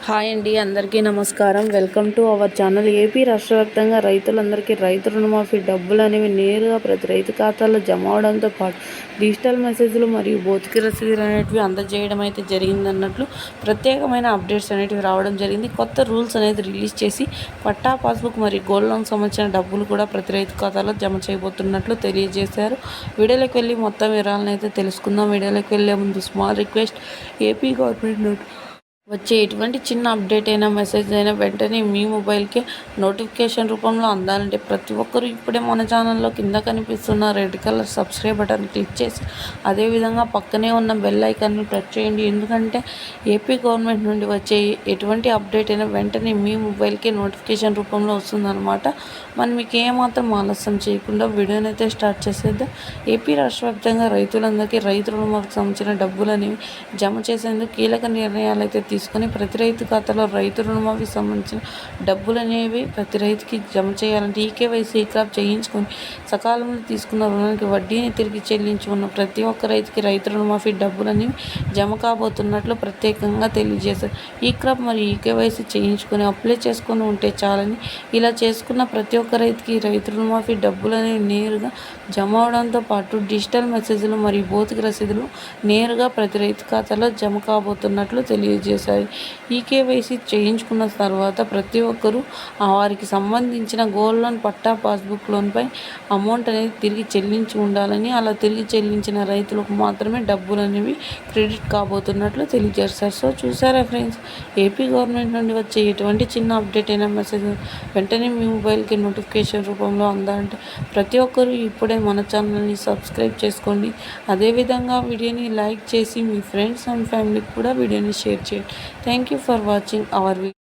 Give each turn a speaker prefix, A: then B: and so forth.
A: Hi అండి, అందరికీ నమస్కారం. Welcome to our channel. AP రాష్ట్ర వ్యాప్తంగా రైతులందరికీ రైతు రుణమాఫీ డబ్బులు అనేవి నేరుగా ప్రతి రైతు ఖాతాలో జమ అవడంతో పాటు డిజిటల్ మెసేజ్లు మరియు భౌతిక రసీదులు అనేటివి అందజేయడం అయితే జరిగిందన్నట్లు ప్రత్యేకమైన అప్డేట్స్ అనేటివి రావడం జరిగింది. కొత్త రూల్స్ అనేది రిలీజ్ చేసి పట్టా పాస్బుక్ మరియు గోల్డ్ లోన్ సంబంధించిన డబ్బులు కూడా ప్రతి రైతు ఖాతాలో జమ చేయబోతున్నట్లు తెలియజేశారు. వీడియోలోకి వెళ్ళి మొత్తం వివరాలను అయితే తెలుసుకుందాం. వీడియోలోకి వెళ్ళే ముందు స్మాల్ రిక్వెస్ట్, ఏపీ గవర్నమెంట్ వచ్చే ఎటువంటి చిన్న అప్డేట్ అయినా మెసేజ్ అయినా వెంటనే మీ మొబైల్కే నోటిఫికేషన్ రూపంలో అందాలంటే ప్రతి ఒక్కరూ ఇప్పుడే మన ఛానల్లో కింద కనిపిస్తున్న red colour subscribe button click చేసి అదేవిధంగా పక్కనే ఉన్న బెల్ ఐకాన్ని టచ్ చేయండి. ఎందుకంటే ఏపీ గవర్నమెంట్ నుండి వచ్చే ఎటువంటి అప్డేట్ అయినా వెంటనే మీ మొబైల్కే నోటిఫికేషన్ రూపంలో వస్తుందన్నమాట. మనం మీకు ఏమాత్రం ఆలస్యం చేయకుండా వీడియోని అయితే స్టార్ట్ చేసేద్దాం. ఏపీ రాష్ట్ర వ్యాప్తంగా రైతులందరికీ రైతు రుణమాఫీకి సంబంధించిన డబ్బులు అనేవి జమ చేసేందుకు కీలక నిర్ణయాలు అయితే తీసుకొని ప్రతి రైతు ఖాతాలో రైతు రుణమాఫీకి సంబంధించిన డబ్బులు అనేవి ప్రతి రైతుకి జమ చేయాలంటే ఈకేవైసీ క్రాప్ చేయించుకొని సకాలంలో తీసుకున్న రుణానికి వడ్డీని తిరిగి చెల్లించి ఉన్న ప్రతి ఒక్క రైతుకి రైతు రుణమాఫీ డబ్బులు అనేవి జమ కాబోతున్నట్లు ప్రత్యేకంగా తెలియజేశారు. ఈ క్రాప్ మరియు ఈకేవైసీ చేయించుకొని అప్లై చేసుకొని ఉంటే చాలని, ఇలా చేసుకున్న ప్రతి ఒక్క రైతుకి రైతు రుణమాఫీ డబ్బులు అనేవి నేరుగా జమ అవడంతో పాటు డిజిటల్ మెసేజ్లు మరియు భౌతిక రసీదులు నేరుగా ప్రతి రైతు ఖాతాలో జమ కాబోతున్నట్లు తెలియజేశారు. ఈకేవైసీ చేయించుకున్న తర్వాత ప్రతి ఒక్కరూ వారికి సంబంధించిన గోల్డ్ లోన్, పట్టా, పాస్బుక్ లోన్పై అమౌంట్ అనేది తిరిగి చెల్లించి ఉండాలని, అలా తిరిగి చెల్లించిన రైతులకు మాత్రమే డబ్బులు అనేవి క్రెడిట్ కాబోతున్నట్లు తెలియజేశారు. సో చూసారా ఫ్రెండ్స్, ఏపీ గవర్నమెంట్ నుండి వచ్చే ఎటువంటి చిన్న అప్డేట్ అయినా మెసేజ్ వెంటనే మీ మొబైల్కి నోటిఫికేషన్ రూపంలో అందాలంటే ప్రతి ఒక్కరూ ఇప్పుడే మన ఛానల్ని సబ్స్క్రైబ్ చేసుకోండి. అదేవిధంగా వీడియోని లైక్ చేసి మీ ఫ్రెండ్స్ అండ్ ఫ్యామిలీకి కూడా వీడియోని షేర్ చేయండి. Thank you for watching our video.